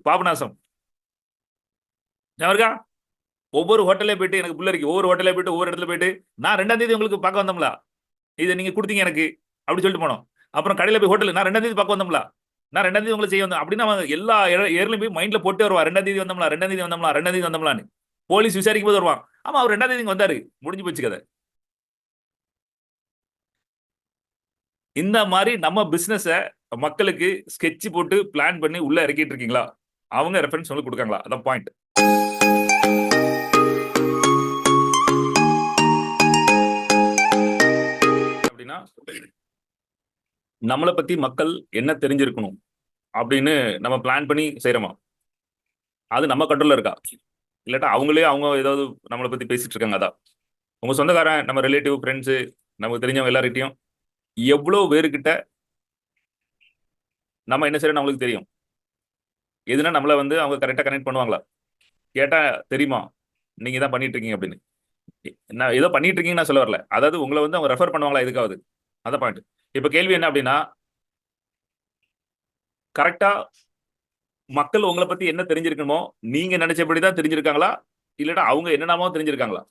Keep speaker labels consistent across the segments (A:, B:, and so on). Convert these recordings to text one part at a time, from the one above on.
A: பாபநாசம் இருக்கா? ஒவ்வொரு ஹோட்டலே போயிட்டு எனக்கு புள்ள இருக்கு, ஒவ்வொரு ஹோட்டலே போயிட்டு ஒவ்வொரு இடத்துல போயிட்டு நான் 2ஆம் தேதி உங்களுக்கு பார்க்க வந்தோம்ல, இதை நீங்க கொடுத்தீங்க எனக்கு அப்படி சொல்லிட்டு போனோம். அப்புறம் கடையில் போய் ஹோட்டல் நான் 2ஆம் தேதி பார்க்க வந்தோம்ல, நான் 2ஆம் தேதி உங்களை செய்ய வந்தேன் அப்படின்னு அவன் எல்லா ஏர்லையும் போய் மைண்ட்ல போட்டு வருவா. 2ஆம் தேதி வந்தோம்ல, 2ஆம் தேதி வந்தோம்ல, 2ஆம் தேதி வந்தோம்லான்னு போலீஸ் விசாரிக்கும் போது வருவான். ஆமா அவர் 2ஆம் தேதி வந்தாரு, முடிஞ்சு போச்சு கதை. இந்த மாதிரி நம்ம பிசினஸ மக்களுக்கு ஸ்கெட்ச் போட்டு பிளான் பண்ணி உள்ள இறக்கிட்டு இருக்கீங்களா? அவங்க ரெஃபரன்ஸ் உங்களுக்கு கொடுக்காங்களா? அதான் பாயிண்ட். அப்படின்னா நம்மளை பத்தி மக்கள் என்ன தெரிஞ்சிருக்கணும் அப்படின்னு நம்ம பிளான் பண்ணி செய்யறோமா? அது நம்ம கண்ட்ரோல்ல இருக்கா? இல்லாட்டா அவங்களே அவங்க ஏதாவது நம்மளை பத்தி பேசிட்டு இருக்காங்க? அதான் உங்க சொந்தக்காரன், நம்ம ரிலேட்டிவ், ஃப்ரெண்ட்ஸு, நமக்கு தெரிஞ்சவங்க எல்லார்கிட்டையும் எவ்வளவு பேருக்கிட்ட நம்ம என்ன செய்யறோம்னு அவங்களுக்கு தெரியும். எதுனா நம்மள அவங்க கரெக்டா கனெக்ட் பண்ணுவாங்களா? கேட்டா தெரியுமா நீங்க தான் பண்ணிட்டு இருக்கீங்க அப்படின்னு. நான் ஏதோ பண்ணிட்டு இருக்கீங்கன்னு நான் சொல்ல வரல. அதாவது உங்களை அவங்க ரெஃபர் பண்ணுவாங்களா எதுக்காவது? அதான் பாயிண்ட். இப்ப கேள்வி என்ன அப்படின்னா, கரெக்டா மக்கள் உங்களை பத்தி என்ன தெரிஞ்சிருக்கணுமோ நீங்க நினைச்சபடிதான் தெரிஞ்சிருக்காங்களா, இல்லட்டா அவங்க என்னென்னமோ தெரிஞ்சிருக்காங்களா?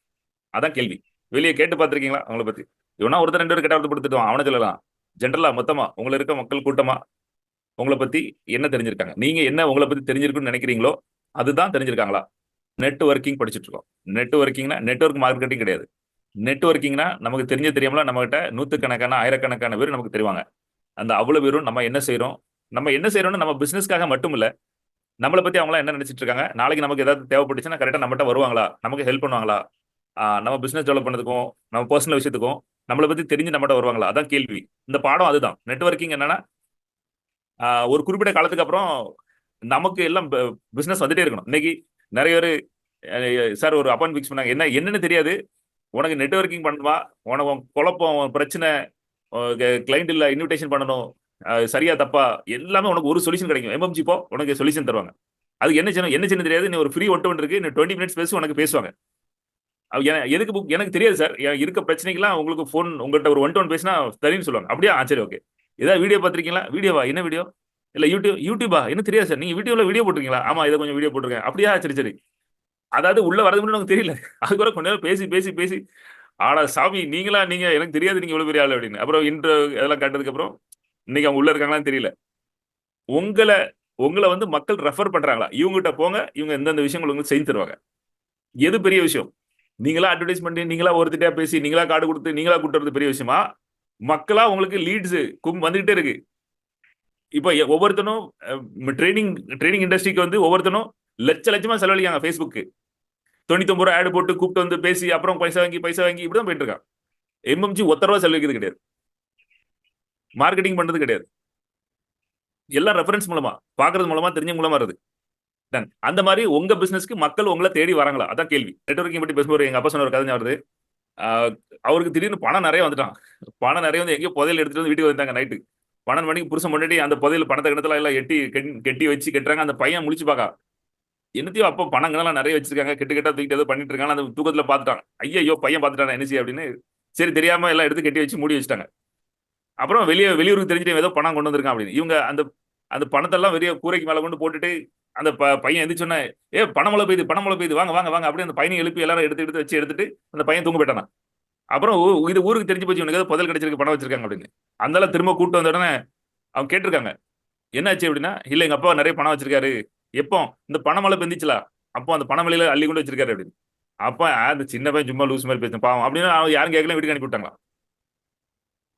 A: அதான் கேள்வி. வெளியே கேட்டு பார்த்திருக்கீங்களா அவங்கள பத்தி? இவனா ஒருத்தர் 2 பேர் கெட்டாப்படுத்திடுவான், அவனை சொல்லலாம். ஜென்ரலா மொத்தமா உங்களை இருக்க மக்கள் கூட்டமா உங்களை பத்தி என்ன தெரிஞ்சிருக்காங்க, நீங்க என்ன உங்களை பத்தி தெரிஞ்சிருக்குன்னு நினைக்கிறீங்களோ அதுதான் தெரிஞ்சிருக்காங்களா? நெட்வொர்க்கிங் படிச்சுட்டு இருக்கோம். நெட்வொர்க்கிங்னா நெட்வொர்க் மார்க்கெட்டிங் கிடையாது. நெட்வொர்க்கிங்னா நமக்கு தெரிஞ்ச தெரியாமல நம்மகிட்ட நூற்றுக்கணக்கான ஆயிரக்கணக்கான பேர் நமக்கு தெரிவாங்க. அந்த அவ்வளவு பேரும் நம்ம என்ன செய்யறோம், நம்ம என்ன செய்யறோம்னு நம்ம பிசினஸ்க்காக மட்டும் இல்ல, நம்மளை பத்தி அவங்களாம் என்ன நினைச்சிட்டு இருக்காங்க, நாளைக்கு நமக்கு ஏதாவது தேவைப்பட்டுச்சுன்னா கரெக்டா நம்மகிட்ட வருவாங்களா, நமக்கு ஹெல்ப் பண்ணுவாங்களா, நம்ம பிசினஸ் டெவலப் பண்ணதுக்கும் நம்ம பர்சனல் விஷயத்துக்கும் நம்மளை பத்தி தெரிஞ்சு நம்மகிட்ட வருவாங்களா? அதான் கேள்வி. இந்த பாடம் அதுதான். நெட்வொர்க்கிங் என்னன்னா, ஒரு குறிப்பிட்ட காலத்துக்கு அப்புறம் நமக்கு எல்லாம் பிசினஸ் வந்துட்டே இருக்கணும். இன்னைக்கு நிறைய பேர் சார் ஒரு அப்பாயின்ட் ஃபிக்ஸ் பண்ணாங்க, என்னன்னு தெரியாது, உனக்கு நெட்வொர்க்கிங் பண்ணணுமா, உனக்கு குழப்பம் பிரச்சனை, கிளைண்ட் இல்ல இன்விடேஷன் பண்ணணும், சரியா தப்பா எல்லாமே உனக்கு ஒரு சொல்யூஷன் கிடைக்கும். எம்எம்ஜி போ, உனக்கு சொல்யூஷன் தருவாங்க. அது என்ன செய்யணும் தெரியாது. நீ ஒரு ஃப்ரீ ஒட்டு இருக்கு, நீ 20 மினிட்ஸ் பேசி உனக்கு பேசுவாங்க. எதுக்கு புக் எனக்கு தெரியாது சார், இருக்க பிரச்சனைக்கெல்லாம் உங்களுக்கு ஃபோன் உங்கள்கிட்ட ஒரு 1 to 1 பேசினா சரின்னு சொல்லுவாங்க. அப்படியா? சரி, ஓகே. ஏதாவது வீடியோ பார்த்திருக்கீங்களா? வீடியோவா? என்ன வீடியோ? இல்ல யூடியூபா? என்ன தெரியாது சார், நீங்க வீடியோ போட்டிருக்கீங்களா? ஆமா, இதை கொஞ்சம் வீடியோ போட்டிருக்கேன். அப்படியா? சரி சரி. அதாவது உள்ள வரது மட்டும் நமக்கு தெரியல. அதுக்கு கொஞ்ச நேரம் பேசி பேசி பேசி ஆனா சாமி நீங்க எனக்கு தெரியாது நீங்க இவ்வளவு பெரிய ஆளு அப்படின்னு. அப்புறம் இன்ட்ரோ இதெல்லாம் கேட்டதுக்கு அப்புறம் இன்னைக்கு அவங்க உள்ள இருக்காங்களான்னு தெரியல. உங்களை உங்களை மக்கள் ரெஃபர் பண்றாங்களா? இவங்ககிட்ட போங்க, இவங்க எந்தெந்த விஷயங்கள் உங்களுக்கு செஞ்சு தருவாங்க. எது பெரிய விஷயம்? நீங்களா அட்வர்டைஸ் பண்ணி, நீங்களா ஒருத்திட்டா பேசி, நீங்களா கார்டு கொடுத்து, நீங்களா கூட்டு வரது பெரிய விஷயமா? மக்களா உங்களுக்கு லீட்ஸ் வந்துகிட்டே இருக்கு. இப்ப ஒவ்வொருத்தனும் ட்ரேடிங் ட்ரேடிங் இண்டஸ்ட்ரிக்கு ஒவ்வொருத்தனும் லட்சமா செலவழிக்காங்க. ஃபேஸ்புக்கு 99 ரூபாய் ஆடு போட்டு கூப்பிட்டு பேசி அப்புறம் பைசா வாங்கி இப்படிதான் போயிட்டு இருக்கான். எம்எம்ஜி ₹1 செலவழிக்கிறது கிடையாது, மார்க்கெட்டிங் பண்றது கிடையாது. எல்லாம் ரெஃபரன்ஸ் மூலமா, பாக்குறது மூலமா, தெரிஞ்ச மூலமா வருது. அந்த மாதிரி உங்க பிசினஸ்க்கு மக்கள் உங்களை தேடி வராங்களா? அதான் கேள்வி. நெட்வொர்க்கிங் பத்தி பேசும்போது எங்க அப்பா சொன்ன ஒரு கதை வருது. அவருக்கு திடீர்னு பணம் நிறைய வந்துட்டான். பணம் நிறைய எங்கேயோ புதையல் எடுத்துட்டு வீட்டுக்கு வந்தாங்க நைட்டு 12 மணிக்கு. புருஷன் முன்னாடி அந்த புதையல் பணத்தை கிணத்துல எல்லாம் கெட்டி வச்சு கட்டுறாங்க. அந்த பையன் முழிச்சு பாக்கா, என்னத்தையோ அப்போ பணங்கள்லாம் நிறைய வச்சிருக்காங்க, கெட்டா தூக்கிட்டு ஏதோ பண்ணிட்டு இருக்காங்க. அந்த தூக்கத்துல பாத்துட்டான். ஐயோ பையன் பாத்துட்டான் என்ன செய்ய அப்படின்னு. சரி தெரியாம எல்லாம் எடுத்து கட்டி வச்சு மூடி வச்சுட்டாங்க. அப்புறம் வெளியூருக்கு தெரிஞ்சுட்டு ஏதோ பணம் கொண்டு வந்திருக்கான் அப்படின்னு. இவங்க அந்த அந்த பணத்தெல்லாம் வெளியே கூரைக்கு மேல கொண்டு போட்டுட்டு அந்த பையன் எந்திரிச்சோன்னே, பணமழை பெய்யுது வாங்க வாங்க வாங்க அப்படி அந்த பையனை எழுப்பி எல்லாரும் எடுத்து வச்சு எடுத்துட்டு அந்த பையன் தூங்க போயிட்டானா. அப்புறம் இது ஊருக்கு தெரிஞ்சு போச்சு, இவனுக்கு ஏதோ புதையல் கிடைச்சிருக்கு, பணம் வச்சிருக்காங்க அப்படின்னு. அதனால திரும்ப கூப்பிட்டு வந்த உடனே அவங்க கேட்டிருக்காங்க, என்னாச்சு அப்படின்னா, இல்ல எங்க அப்பா நிறைய பணம் வச்சிருக்காரு. எப்போ இந்த பணமழை பெஞ்சிச்சுல அப்போ அந்த பணமழையில அள்ளி கொண்டு வச்சிருக்காரு அப்படின்னு. அப்ப அந்த சின்ன பையன் சும்மா லூஸ் மாதிரி பேசும் பாவம் அப்படின்னு யாரும் கேட்கல, வீட்டுக்கு அனுப்பி விட்டாங்களா.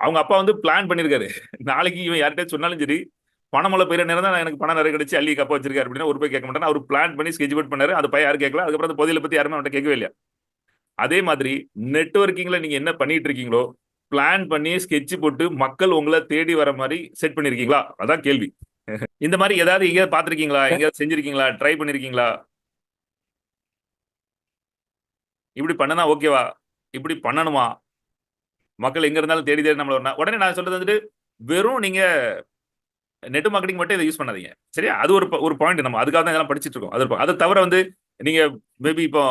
A: அவங்க அப்பா பிளான் பண்ணிருக்காரு, நாளைக்கு இவன் யார்கிட்ட சொன்னாலும் சரி பணமழை பெய்யுற நேரம் தான் எனக்கு பணம் நிறைய கிடைச்சு அள்ளி கப்பா வச்சிருக்காரு அப்படின்னா ஒரு போய் கேட்க மாட்டேன். அவர் பிளான் பண்ணி ஸ்கெட்ச் பண்ணாரு. அது பையன் யாரும் கேட்கல. அதுக்கப்புறம் அந்த புதையலை பத்தி யாருமே அவன்கிட்ட கேட்கவே இல்லையா. அதே மாதிரி நெட்வொர்க்கிங்ல நீங்க என்ன பண்ணிட்டு இருக்கீங்களோ பிளான் பண்ணி ஸ்கெட்ச் போட்டு மக்கள் உங்களை தேடி வர மாதிரி செட் பண்ணிருக்கீங்களா? அதான் கேள்வி. இந்த மாதிரி ஏதாவது எங்கேயாவது பாத்திருக்கீங்களா? எங்கேயாவது செஞ்சிருக்கீங்களா? ட்ரை பண்ணிருக்கீங்களா? இப்படி பண்ணனா ஓகேவா, இப்படி பண்ணணுமா, மக்கள் எங்க இருந்தாலும் தேடி தேடி நம்மள உடனே நான் சொல்றது வெறும் நீங்க நெட் மார்க்கெட்டிங் மட்டும் இதை யூஸ் பண்ணாதீங்க. சரியா? அது ஒரு பாயிண்ட். நம்ம அதுக்காக தான் இதெல்லாம் படிச்சுட்டு இருக்கோம். அதை தவிர நீங்க மேபி இப்போ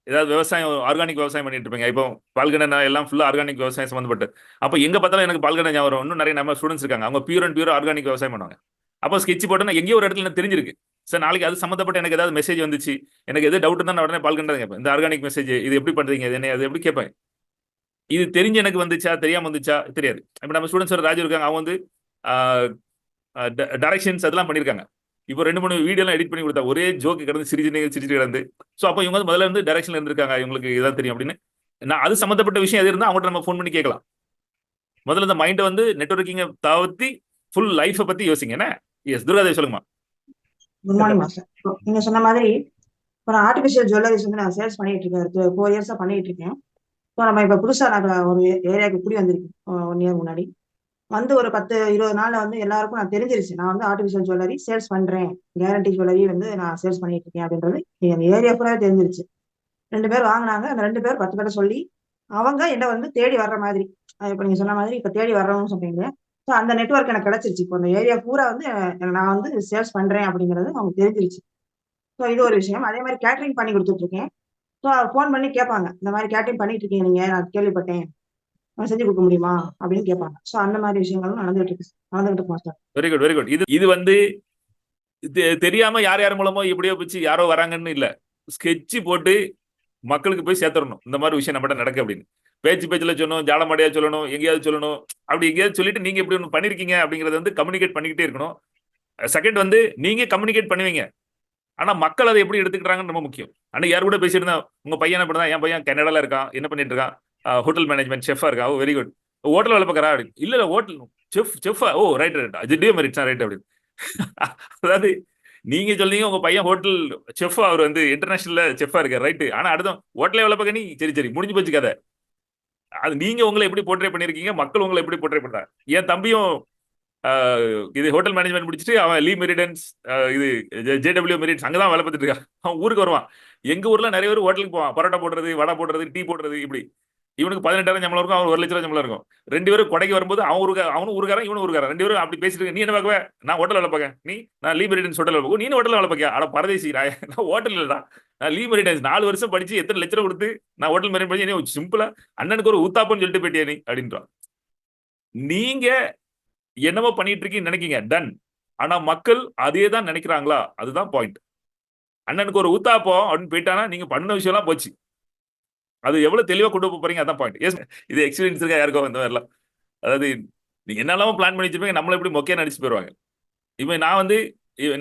A: ஏதாவது விவசாயம், ஆர்கானிக் விவசாயம் பண்ணிட்டு இருப்பீங்க. இப்போ பால்கனை எல்லாம் ஃபுல்லா ஆர்கானிக் விவசாயம் சம்பந்தப்பட்டு. அப்ப எங்க பார்த்தாலும் எனக்கு பால்கனை ஞாபகம். இன்னும் நிறைய நம்ம ஸ்டூடெண்ட்ஸ் இருக்காங்க, அவங்க பியூர் அண்ட் பியூர் ஆர்கானிக் விவசாயம் பண்ணுவாங்க. அப்போ ஸ்கெட்ச் போட்டோன்னா எங்கேயோ ஒரு இடத்துல எனக்கு தெரிஞ்சிருக்கு. சார் நாளைக்கு அது சம்மந்தப்பட்ட எனக்கு ஏதாவது மெசேஜ் வந்துச்சு, எனக்கு எது டவுட் தான் நான் உடனே பால் கண்டா கேட்பேன். இந்த ஆர்கானிக் மெசேஜ் இது எப்படி பண்றீங்க, இது என்ன, அது எப்படி கேட்பேன். இது தெரிஞ்சு எனக்கு வந்துச்சா தெரியாம வந்துச்சா தெரியாது. இப்போ நம்ம ஸ்டூடெண்ட்ஸ் ராஜு இருக்காங்க, அவங்க வந்து டைரக்ஷன்ஸ் அதெல்லாம் பண்ணியிருக்காங்க. இப்போ 2 3 வீடியோலாம் எடிட் பண்ணி கொடுத்தா ஒரே ஜோக்கு கிடந்து சிரிச்சு கிடந்து. ஸோ அப்போ இவங்க வந்து முதல்ல இருந்து டைரக்ஷன்ல இருந்திருக்காங்க, இவங்களுக்கு இதான் தெரியும் அப்படின்னு. நான் அது சம்மந்தப்பட்ட விஷயம் எது இருந்தால் அவங்கள்ட்ட நம்ம ஃபோன் பண்ணி கேட்கலாம். முதல்ல இந்த மைண்டை வந்து நெட்வொர்க்கிங்கை தவிர்த்து ஃபுல் லைஃபை பத்தி யோசிங்க. என்ன எஸ் துர்காதேவி சொல்லுங்கம்மா.
B: Good morning master. நீங்க சொன்ன மாதிரி இப்போ நான் ஆர்டிஃபிஷியல் ஜுவல்லரிஸ் வந்து நான் சேல்ஸ் பண்ணிட்டு இருக்கேன். 4 இயர்ஸா பண்ணிட்டு இருக்கேன். இப்போ நம்ம இப்போ புதுசா நான் ஒரு ஏரியாவுக்கு குடி வந்திருக்கேன் 1 இயர் முன்னாடி. வந்து ஒரு 10 20 நாள்ல வந்து எல்லாருக்கும் நான் தெரிஞ்சிருச்சு நான் வந்து ஆர்டிஃபிஷியல் ஜுவல்லரி சேல்ஸ் பண்றேன், கேரண்டி ஜுவல்லரி வந்து நான் சேல்ஸ் பண்ணிட்டு இருக்கேன் அப்படின்றது எங்க ஏரியா ஃபுல்லாவே தெரிஞ்சிருச்சு. 2 பேர் வாங்கினாங்க. அந்த 2 பேர் 10 பேரை சொல்லி அவங்க என்ன வந்து தேடி வர்ற மாதிரி, இப்போ நீங்க சொன்ன மாதிரி இப்போ தேடி வர்றவங்க சொல்றீங்க. ஸோ அந்த நெட்வொர்க் எனக்கு கிடைச்சிருச்சு. இப்போ அந்த ஏரியா பூரா வந்து நான் வந்து சேல்ஸ் பண்றேன் அப்படிங்கிறது அவங்க தெரிஞ்சிருச்சு. ஸோ இது ஒரு விஷயம். அதே மாதிரி கேட்டரிங் பண்ணி கொடுத்துட்டு இருக்கேன். ஸோ ஃபோன் பண்ணி கேட்பாங்க, இந்த மாதிரி கேட்டரிங் பண்ணிட்டு இருக்கீங்க நீங்க, நான் கேள்விப்பட்டேன், நான் செஞ்சு கொடுக்க முடியுமா அப்படின்னு கேட்பாங்க. ஸோ அந்த மாதிரி விஷயங்களும் நடந்துகிட்டு இருக்கு master.
A: Very good very good. இது வந்து தெரியாம யார் யார் மூலமோ எப்படியோ பிடிச்சி யாரோ வராங்கன்னு இல்ல, ஸ்கெட்ச் போட்டு மக்களுக்கு போய் சேர்த்துடணும் இந்த மாதிரி விஷயம் நம்மகிட்ட நடக்கு அப்படின்னு. பேச்சுல சொல்லணும், ஜாலமாடியா சொல்லணும், எங்கேயாவது சொல்லணும். அப்படி எங்கேயாவது சொல்லிட்டு நீங்க எப்படி ஒன்று பண்ணிருக்கீங்க அப்படிங்கறத வந்து கம்யூனிகேட் பண்ணிக்கிட்டே இருக்கணும். செகண்ட் வந்து நீங்க கம்யூனிகேட் பண்ணுவீங்க, ஆனா மக்கள் அதை எப்படி எடுத்துக்கிறாங்கன்னு ரொம்ப முக்கியம். அன்னைக்கு யார் கூட பேசியிருந்தா, உங்க பையன் என்ன பண்ணா, என் பையன் கனடால இருக்கான், என்ன பண்ணிட்டு இருக்கான், ஹோட்டல் மேனேஜ்மெண்ட் செஃபா இருக்கா, வெரி குட். ஹோட்டல் வேலை பார்க்கறா அப்படின்னு. இல்ல ஹோட்டல் செஃபா, ஓ ரைட் ரைட், அஜிடியோ மெரிட்ஸா ரைட் அப்படின்னு. அதாவது நீங்க சொல்றீங்க உங்க பையன் ஹோட்டல் செஃப், அவர் வந்து இன்டர்நேஷனல்ல செஃபா இருக்காரு, ரைட்டு. ஆனா அடுத்த ஹோட்டலே வேலை பார்க்க நீ சரி சரி முடிஞ்சு போச்சு கதை. அது நீங்க உங்களை எப்படி போர்ட்ரே பண்ணிருக்கீங்க, மக்கள் உங்களை எப்படி போர்ட்ரே பண்றாங்க. என் தம்பியும் இது ஹோட்டல் மேனேஜ்மெண்ட் முடிச்சுட்டு அவன் லீ மெரிடன்ஸ், இது ஜேடபிள்யூ மெரிட்ஸ் அங்கதான் வேலை பார்த்துட்டு இருக்கான். அவன் ஊருக்கு வருவான். எங்க ஊர்ல நிறைய பேர் ஹோட்டலுக்கு போவான், பரோட்டா போடுறது, வடை போடுறது, டீ போடுறது. இப்படி இவனுக்கு 18,000 சம்பளம் இருக்கும், அவன் 1,00,000 சம்பளம் இருக்கும். 2 பேரும் கொடைக்கு வரும்போது அவனும் ஊருக்காரன், இவனும் ஊருக்காரன். 2 பேரும் அப்படி பேசிட்டு நீ என்ன பார்க்குவேன், நான் ஹோட்டல் வேலை பார்க்க, நான் லீ மெரிடன்ஸ் ஹோட்டல் வேலை, நீ ஹோட்டல் வேலை பார்க்க, ஆனா பரதேசி, நான் ஹோட்டல் இல்லடா, நான் லீ மெரிடன்ஸ் 4 வருஷம் படிச்சு எத்தனை லட்சம் கொடுத்து நான் ஹோட்டல் மேனேஜ் பண்ணி சிம்பிளா அண்ணனுக்கு ஒரு ஊத்தாப்பன்னு சொல்லிட்டு போயிட்டியா நீ அப்படின்றான். நீங்க என்னமோ பண்ணிட்டு இருக்கீங்கன்னு நினைக்கீங்க, டன். ஆனா மக்கள் அதே தான் நினைக்கிறாங்களா, அதுதான் பாயிண்ட். அண்ணனுக்கு ஒரு ஊத்தாப்பம் அப்படின்னு போயிட்டானா நீங்க பண்ண விஷயம் எல்லாம் போச்சு. அது எவ்வளவு தெளிவா கொண்டு போறீங்க, அதான் பாயிண்ட். எஸ், இது எக்ஸ்பீரியன்ஸ் இருக்கா யாருக்கும் இந்த மாதிரிலாம். அதாவது நீங்க என்னெல்லாம் பிளான் பண்ணி வச்சிருப்பீங்க, நம்மள எப்படி மொக்கையா நடிச்சு போயிருவாங்க. இப்போ நான் வந்து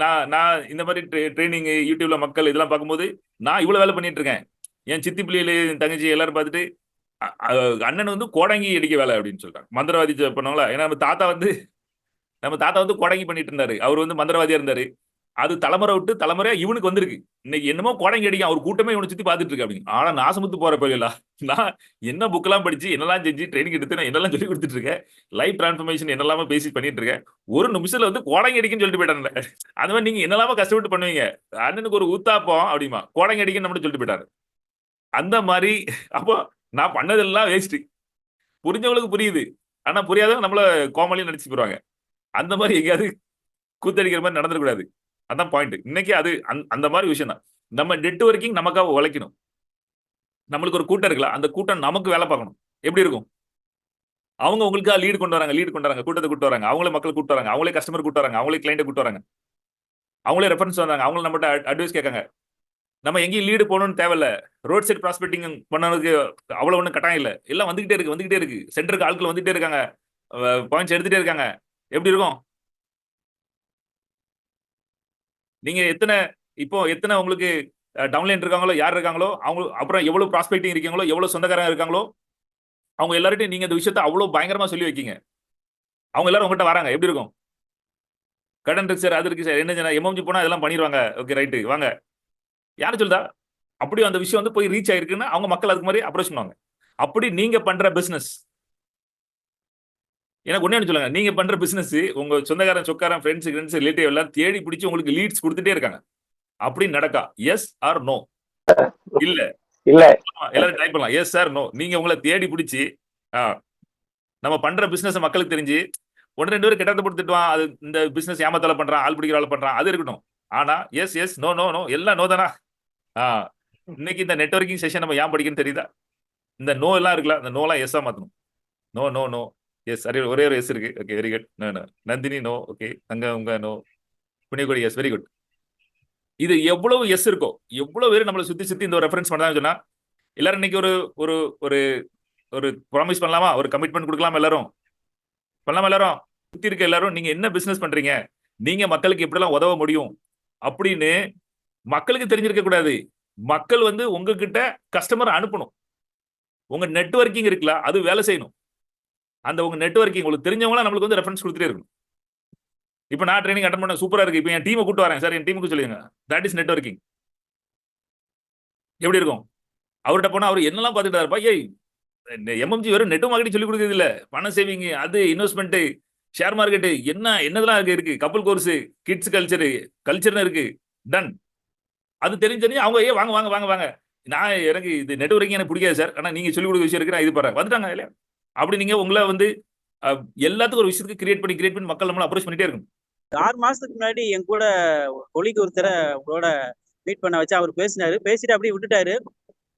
A: நான் நான் இந்த மாதிரி ட்ரைனிங் யூடியூப்ல மக்கள் இதெல்லாம் பார்க்கும்போது நான் இவ்வளவு வேலை பண்ணிட்டு இருக்கேன். என் சித்தி பிள்ளைகள், என் தங்கச்சி எல்லாரும் பார்த்துட்டு அண்ணன் வந்து கோடங்கி அடிக்க வேலை அப்படின்னு சொல்றாங்க, மந்திரவாதி பண்ணுவாங்களா. ஏன்னா நம்ம தாத்தா வந்து கொடங்கி பண்ணிட்டு இருந்தாரு, அவர் வந்து மந்திரவாதியா இருந்தாரு. அது தலைமுறை விட்டு தலைமுறையா இவனுக்கு வந்திருக்கு. இன்னைக்கு என்னமோ கொடங்கி அடிக்கும், அவர் கூட்டமே இவனை சுத்தி பார்த்துட்டு இருக்கு அப்படின்னு. ஆனா நாசமுத்து போற பயிலா, நான் என்ன புக்கெல்லாம் படிச்சு என்னெல்லாம் செஞ்சு ட்ரைனிங் எடுத்து நான் என்னெல்லாம் சொல்லி கொடுத்துட்டு இருக்கேன், லைஃப் டிரான்ஸ்ஃபர்மேஷன் என்னெல்லாம பேசி பண்ணிட்டு இருக்கேன். ஒரு நிமிஷத்துல வந்து கோடங்கி அடிக்குன்னு சொல்லிட்டு போயிட்டாங்க. அந்த மாதிரி நீங்க என்னெல்லாம கஷ்டப்பட்டு பண்ணுவீங்க, அண்ணனுக்கு ஒரு ஊத்தாப்பம் அப்படிமா கோடங்கி அடிக்குன்னு நம்ம சொல்லிட்டு போயிட்டாரு. அந்த மாதிரி அப்போ நான் பண்ணதெல்லாம் வேஸ்ட். புரிஞ்சவங்களுக்கு புரியுது, ஆனா புரியாதவங்க நம்மள கோமாளியும் நடிச்சு போயிருவாங்க. அந்த மாதிரி எங்கேயாவது கூத்தடிக்கிற மாதிரி நடந்துடக்கூடாது, அதான் பாயிண்ட். இன்னைக்கு அது அந்த மாதிரி விஷயம் தான். நம்ம நெட்வொர்க்கிங் நமக்காக உழைக்கணும். நம்மளுக்கு ஒரு கூட்டம் இருக்குல்ல, அந்த கூட்டம் நமக்கு வேலை பார்க்கணும். எப்படி இருக்கும், அவங்க உங்களுக்காக லீடு கொண்டு வராங்க, கூட்டத்தை கூட்டு வராங்க, அவங்களே மக்கள் கூட்டு வராங்க, அவங்களே கஸ்டமர் கூட்டு வராங்க, அவங்களே கிளைண்ட் கூட்டு வராங்க, அவங்களே ரெஃபரன்ஸ் வந்தாங்க, அவங்களும் நம்மகிட்ட அட்வைஸ் கேட்காங்க. நம்ம எங்கேயும் லீடு போகணும்னு தேவையில்ல. ரோட் சைட் ப்ராஸ்பெக்டிங் பண்ணதுக்கு அவ்வளவு ஒன்றும் கட்டாயம் இல்லை. எல்லாம் வந்துகிட்டே இருக்கு. சென்டருக்கு ஆட்கள் வந்துட்டே இருக்காங்க, பாயிண்ட்ஸ் எடுத்துட்டே இருக்காங்க. எப்படி இருக்கும், நீங்க எத்தனை உங்களுக்கு டவுன்லைன் இருக்காங்களோ, யார் இருக்காங்களோ, அவங்க அப்புறம் எவ்வளவு ப்ராஸ்பெக்டிங் இருக்கீங்களோ, எவ்வளவு சொந்தக்காரங்க இருக்காங்களோ, அவங்க எல்லார்ட்டையும் நீங்க இந்த விஷயத்தை அவ்வளவு பயங்கரமா சொல்லி வைக்கீங்க. அவங்க எல்லாரும் உங்ககிட்ட வராங்க. எப்படி இருக்கும், கடன் இருக்கு சார், அது இருக்கு சார், என்ன எம்எம்ஜி போனா இதெல்லாம் பண்ணிடுவாங்க, ஓகே ரைட்டு வாங்க. யாரு சொல்லுதா, அப்படி அந்த விஷயம் வந்து போய் ரீச் ஆயிருக்குன்னு அவங்க மக்கள் அதுக்கு மாதிரி அப்ரோச் பண்ணுவாங்க. அப்படி நீங்க பண்ற பிசினஸ், எனக்கு ஒண்ணே சொல்லுங்க, நீங்க பண்ற பிசினஸ் உங்க சொந்தக்காரன், சொக்காரன், ஃப்ரெண்ட்ஸ், ரிலேட்டிவ் எல்லாம் தேடி பிடிச்சி உங்களுக்கு லீட்ஸ் கொடுத்துட்டே இருக்காங்க. அப்படி நடக்கா, எஸ் ஆர் நோ? இல்ல
C: இல்ல,
A: எல்லாரும் டைப் பண்ணலாம், எஸ் சார் நோ. நீங்க உங்களை தேடி பிடிச்சி நம்ம பண்ற பிசினஸ் மக்களுக்கு தெரிஞ்சு 1 2 பேர் கெட்டத்தை போட்டு திட்டுவான், அது இந்த பிசினஸ் ஏமாத்தால பண்றான், ஆள் பிடிக்கிற ஆள் பண்றான், அது இருக்கட்டும். ஆனா yes yes no no no, எல்லாம் நோ தானா? இன்னைக்கு இந்த நெட்வொர்க்கிங் செஷன் நம்ம ஏன் படிக்கணும்னு தெரியுதா? இந்த நோ எல்லாம் இருக்குல்ல, இந்த நோலாம் எஸ்ஸா மாத்தணும். நோ நோ நோ, எஸ், ஒரே ஒரு எஸ் இருக்கு, okay very good. Nandini no, okay. அங்க உங்க no. Punniyakudi S, very good. இது எவ்வளவு எஸ் இருக்கோ, எவ்வளவு பேர் நம்மளை சுத்தி சுத்தி இந்த ரெஃபரன்ஸ் பண்ணாங்க சொன்னா, எல்லாரும் இன்னைக்கு ஒரு ஒரு ஒரு ஒரு ப்ராமிஸ் பண்ணலாமா, ஒரு கமிட்மெண்ட் கொடுக்கலாமா, எல்லாரும் பண்ணலாமா, எல்லாரும் சுத்தி இருக்க எல்லாரும் நீங்க என்ன பிசினஸ் பண்றீங்க, நீங்க மக்களுக்கு எப்படிலாம் உதவ முடியும் அப்படின்னு மக்களுக்கு தெரிஞ்சிருக்க கூடாது. மக்கள் வந்து உங்ககிட்ட கஸ்டமர் அனுப்பணும். உங்க நெட்வொர்க்கிங் இருக்குல்ல, அது வேலை செய்யணும். அந்த உங்க நெட்வொர்க்கிங் உங்களுக்கு தெரிஞ்சவங்களா நம்மளுக்கு வந்து ரெஃபரன்ஸ் கொடுத்துட்டே இருக்கணும். இப்போ நான் ட்ரைனிங் அட்டன் பண்ண சூப்பரா இருக்கு, இப்போ என் டீமை கூட்டு வரேன் சார், என் டீமுக்கு சொல்லுங்க, தட் இஸ் நெட்வொர்க்கிங். எப்படி இருக்கும்? அவர்கிட்ட போனா அவர் என்னெல்லாம் பார்த்துட்டு இருப்பா, ஏய் எம்எம்ஜி வெறும் நெட் மார்க்கெட்டிங் சொல்லி கொடுக்குறது இல்ல, பண சேவிங், அது இன்வெஸ்ட்மெண்ட், ஷேர் மார்க்கெட், என்னதெல்லாம் இருக்கு, கப்பல் கோர்ஸ், கிட்ஸ் கல்ச்சர்னு இருக்கு, டன். அது தெரிஞ்சு அவங்க வாங்க வாங்க வாங்க வாங்க, நான் எனக்கு இது நெட்வொர்க்கிங் எனக்கு பிடிக்காது சார், ஆனா நீங்க சொல்லிக் கொடுக்க விஷயம் இருக்கு, நான் இது பாரு வந்துட்டாங்க இல்லையா. அப்படி நீங்க உங்களை வந்து எல்லாத்துக்கும் ஒரு விஷயத்துக்கு கிரியேட் பண்ணி மக்கள் நம்மளை அப்ரோச் பண்ணிட்டே இருக்கும்.
C: 6 மாசத்துக்கு முன்னாடி என் கூட கொலிக்கு ஒருத்தரை உங்களோட மீட் பண்ண வச்சு அவர் பேசிட்டு அப்படியே விட்டுட்டாரு.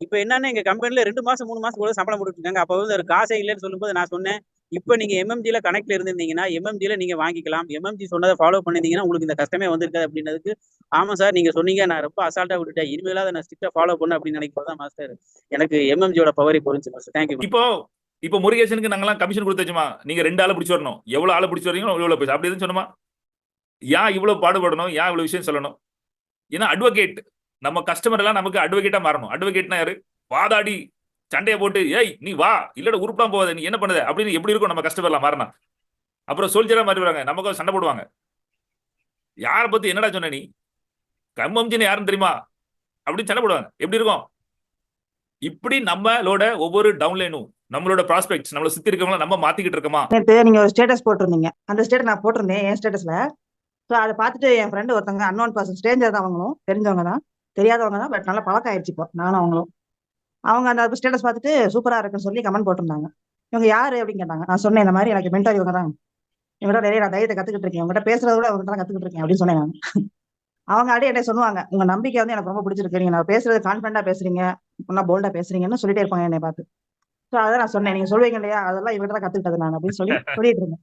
C: இப்ப என்னன்னா எங்க கம்பெனில 2 மாசம் 3 மாசம் கூட சம்பளம் போட்டுட்டு இருக்காங்க. அப்ப வந்து ஒரு காசே இல்லைன்னு சொல்லும்போது நான் சொன்னேன், இப்ப நீங்க எம்எம்ஜில கனெக்ட்ல இருந்திருந்தீங்கன்னா எம்எம்ஜில நீங்க வாங்கிக்கலாம், எம்எம்ஜி சொன்னதை ஃபாலோ பண்ணிருந்தீங்கன்னா உங்களுக்கு இந்த கஷ்டமே வந்திருக்காது அப்படின்னதுக்கு, ஆமா சார் நீங்க சொன்னீங்க, நான் ரொம்ப அசால்ட்டா விட்டுட்டேன், இனிமேலாவது நான் ஸ்ட்ரிக்டா ஃபாலோ பண்ண அப்படின்னு நினைக்கும் தான் மாஸ்டர் எனக்கு எம்எம்ஜியோட பவரை புரிஞ்சு மாஸ்டர். தேங்க்யூ.
A: இப்போ முருகேசனுக்கு நாங்கெல்லாம் கமிஷன் கொடுத்து வச்சுமா, நீங்க 2 ஆளை பிடிச்சி வரணும், எவ்வளவு ஆளை பிடிச்சி வரீங்களோ எவ்வளவு பேச அப்படி எதுவும் சொன்னோமா? ஏன் இவ்வளவு பாடுபடணும், ஏன் இவ்வளவு விஷயம் சொல்லணும்? ஏன்னா அட்வொகேட், நம்ம கஸ்டமர் எல்லாம் நமக்கு அட்வொகேட்டா மாறணும். அட்வொகேட்னா யாரு? வாதாடி சண்டையை போட்டு ஏய் நீ வா, இல்லட உருப்பலாம் போகாத, நீ என்ன பண்ணுத அப்படின்னு எப்படி இருக்கும் நம்ம கஸ்டமர் எல்லாம் மாறினா? அப்புறம் சோல்ஜரா மாறி வராங்க, நமக்கு சண்டை போடுவாங்க. யாரை பத்தி என்னடா சொன்ன நீ, கம்மம்ஜின்னு யாருன்னு தெரியுமா அப்படின்னு சண்டை போடுவாங்க. எப்படி இருக்கும்? இப்படி நம்மளோட ஒவ்வொரு டவுன்லைனும், நம்மளோட ப்ராஸ்பெக்ட்ஸ், நம்மள சுத்தி இருக்கவங்கள நம்ம மாத்திக்கிட்டு இருக்கோமா?
B: நேத்து நீங்க ஒரு ஸ்டேட்டஸ் போட்டிருந்தீங்க, அந்த ஸ்டேட்டஸ் நான் போட்டிருந்தேன் என் ஸ்டேட்டஸ்ல. ஸோ அதை பார்த்துட்டு என் ஃப்ரெண்டு ஒருத்தவங்க, அன்னோன் பர்சன், ஸ்ட்ரேஞ்சர் தான், அவங்களும் தெரிஞ்சவங்க தான், தெரியாதவங்க தான், பட் நல்லா பழக்கம் ஆயிடுச்சு இப்போ நானும் அவங்களும். அவங்க அந்த ஸ்டேட்டஸ் பார்த்துட்டு சூப்பரா இருக்குன்னு சொல்லி கமெண்ட் போட்டிருந்தாங்க. இவங்க யாரு அப்படின்னு கேட்டாங்க. நான் சொன்னேன் இந்த மாதிரி எனக்கு மென்டார் இவங்க தான், இவங்கள்ட்ட நிறைய நான் தைரியத்தை கத்துக்கிட்டு இருக்கேன், உங்கள்கிட்ட பேசுறத விட அவங்க தான் கத்துக்கிட்டு இருக்கேன் அப்படின்னு சொன்னேன் நான். அவங்க அப்படியே என்ன சொல்லுவாங்க, உங்க நம்பிக்கை வந்து எனக்கு ரொம்ப பிடிச்சிருக்கு, நீங்க நான் பேசுறது கான்ஃபிடண்டா பேசுறீங்க, நல்லா போல்டா பேசுறீங்கன்னு சொல்லிட்டே இருப்பாங்க என்னை பார்த்து. ஸோ அதான் நான் சொன்னேன், நீங்க சொல்லுவீங்க இல்லையா, அதெல்லாம் இவங்க தான் கத்துக்கிட்டது நான் அப்படின்னு சொல்லிட்டு இருந்தேன்.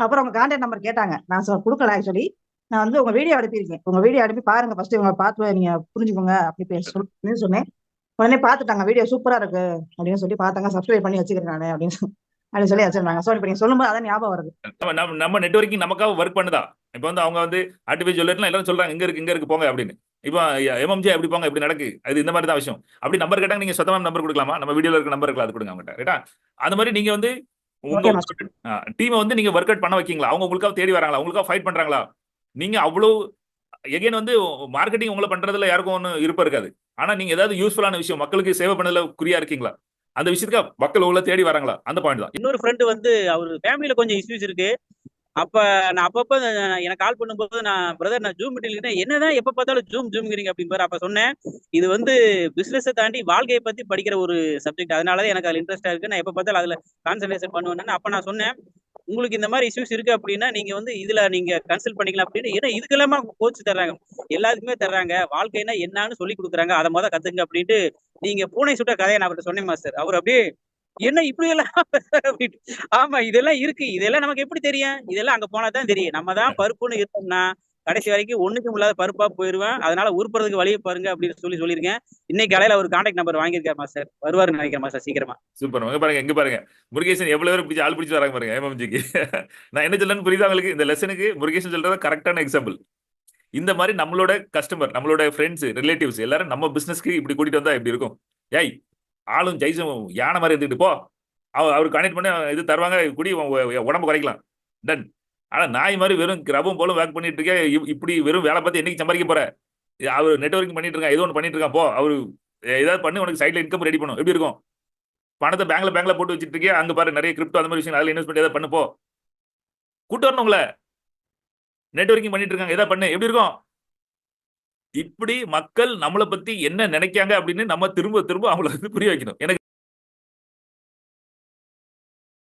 B: அப்புறம் அவங்க கான்டாக்ட் நம்பர் கேட்டாங்க, நான் கொடுக்கல ஆக்சுவலி. நான் வந்து உங்க வீடியோ அனுப்பியிருக்கேன், உங்க வீடியோ அனுப்பி பாருங்க ஃபர்ஸ்ட், இவங்க பார்த்து நீங்க புரிஞ்சுக்கோங்க அப்படி சொன்னேன். உடனே பார்த்துட்டாங்க, வீடியோ சூப்பரா இருக்கு அப்படின்னு சொல்லி பார்த்தாங்க, சப்ஸ்கிரைப் பண்ணி வச்சுக்கிறேன் நான் அப்படின்னு சொல்லி வச்சிருந்தாங்க. ஸோ இப்போ நீங்க சொல்லும்போது அதான் ஞாபகம் வருது.
A: நம்ம நெட்வொர்க்கிங் நமக்காக ஒர்க் பண்ணுதா? இப்போ வந்து அவங்க வந்து ஆர்டிஃபிஷியல் எல்லாரும் சொல்றாங்க இங்க இருக்கு போங்க அப்படின்னு. இப்போ எம்எம்ஜி அப்படி போங்க, இப்படி நடக்கு, அது இந்த மாதிரி தான் விஷயம். அப்படி நம்பர் கேட்டாங்க, நீங்க சொந்தமா நம்பர் கொடுக்கலாமா, நம்ம வீடியோல இருக்க நம்பர் இருக்கலாம், அது கொடுங்க அவங்ககிட்ட, ரைட்டா? அந்த மாதிரி நீங்க வந்து உங்க டீமை வந்து நீங்க ஒர்க் அவுட் பண்ண வைக்கீங்களா, அவங்க உங்களுக்காக தேடி வராங்களா, உங்களுக்காக ஃபைட் பண்றாங்களா? நீங்க அவ்வளவு எகைன் வந்து மார்க்கெட்டிங் உங்களை பண்றதுல யாருக்கும் ஒன்றும் இருப்ப இருக்காது. ஆனா நீங்க ஏதாவது யூஸ்ஃபுல்லான விஷயம் மக்களுக்கு சேவை பண்ணதுல குறியா இருக்கீங்களா, அந்த விஷயத்துக்கு மக்கள் உங்களை தேடி வராங்களா, அந்த பாயிண்ட் தான்.
C: இன்னொரு ஃப்ரெண்டு வந்து அவரு ஃபேமிலியில கொஞ்சம் இஷ்யூஸ் இருக்கு. அப்ப நான் அப்பப்ப எனக்கு கால் பண்ணும்போது நான் பிரதர் நான் ஜூம் மீட்டிங் என்னதான் எப்ப பார்த்தாலும் ஜூம்ங்கிறீங்க அப்படின்னு அப்ப சொன்னேன், இது வந்து பிசினஸை தாண்டி வாழ்க்கையை பத்தி படிக்கிற ஒரு சப்ஜெக்ட், அதனாலதான் எனக்கு அதுல இன்ட்ரெஸ்டா இருக்கு, நான் எப்ப பார்த்தாலும் அதுல கான்சன்ட்ரேஷன் பண்ணுவேன்னு. அப்ப நான் சொன்னேன், உங்களுக்கு இந்த மாதிரி இஷ்யூஸ் இருக்கு அப்படின்னா நீங்க வந்து இதுல நீங்க கன்சல்ட் பண்ணிக்கலாம் அப்படின்னு. ஏன்னா இதுக்கெல்லாமா கோச் தர்றாங்க, எல்லாத்துக்குமே தர்றாங்க, வாழ்க்கைனா என்னன்னு சொல்லி கொடுக்குறாங்க, அதை மொதல் கத்துங்க அப்படின்ட்டு. நீங்க பூனை சுட்ட கதையை நான் அவர்கிட்ட சொன்னேன் மாஸ்டர். அவர் அப்படியே என்ன இப்படி எல்லாம் ஆமா இதெல்லாம் இருக்கு, இதெல்லாம் நமக்கு எப்படி தெரியும், இதெல்லாம் அங்க போனா தான் தெரியும். நம்ம தான் பருப்புன்னு இருந்தோம்னா கடைசி வரைக்கும் ஒண்ணுக்கும் இல்லாத பருப்பா போயிருவேன், அதனால உருப்புறதுக்கு வழியை பாருங்க அப்படின்னு சொல்லியிருக்கேன். இன்னைக்கு காலையில ஒரு கான்டாக்ட் நம்பர் வாங்கியிருக்காரு மாஸ்டர், வருவாருன்னு நினைக்கிறேன் மாஸ்டர் சீக்கிரமா.
A: சூப்பர். இங்க பாருங்க முருகேசன் எவ்வளவு பேர் பிடிச்சி ஆள் பிடிச்சி வராங்க பாருங்க எம்எம்ஜிக்கு. நான் என்ன சொல்லணும்னு புரியுதா உங்களுக்கு? இந்த லெசனுக்கு முருகேசன் சொல்றது கரெக்டான எக்ஸாம்பிள். இந்த மாதிரி நம்மளோட கஸ்டமர், நம்மளோட ஃப்ரெண்ட்ஸ், ரிலேட்டிவ்ஸ் எல்லாரும் நம்ம பிசினஸ்க்கு இப்படி கூட்டிட்டு வந்தா எப்படி இருக்கும்? ஏய் ஆளும் ஜெய்சும் யானை மாதிரி இருந்துட்டு போ, அவர் கனெக்ட் பண்ணி இது தருவாங்க, குடி உடம்பு குறைக்கலாம், டன். ஆனா நாய் மாதிரி வெறும் ரவும் போல வேக் பண்ணிட்டு இருக்கேன், இப்படி வெறும் வேலை பார்த்து என்னைக்கு சம்பாதிக்க போற? அவர் நெட்வொர்க்கிங் பண்ணிட்டு இருக்கான், ஏதோ ஒன்று பண்ணிட்டு இருக்கான், போ அவரு ஏதாவது பண்ணி உனக்கு சைட்ல இன்கம் ரெடி பண்ணும், எப்படி இருக்கும்? பணத்தை பேங்க்ல போட்டு வச்சுட்டு இருக்கேன், அங்க பாரு நிறைய கிரிப்டோ அந்த மாதிரி விஷயம், அதில் இன்வெஸ்ட்மெண்ட் ஏதாவது பண்ணு, போ கூட்டு வரணும் உங்களை. நெட்வொர்க்கிங் பண்ணிட்டு இருக்காங்க, ஏதாவது பண்ணு, எப்படி இருக்கும்? இப்படி மக்கள் நம்மளை பத்தி என்ன நினைக்காங்க அப்படின்னு நம்ம திரும்ப திரும்ப அவங்களை புரிய வைக்கணும். எனக்கு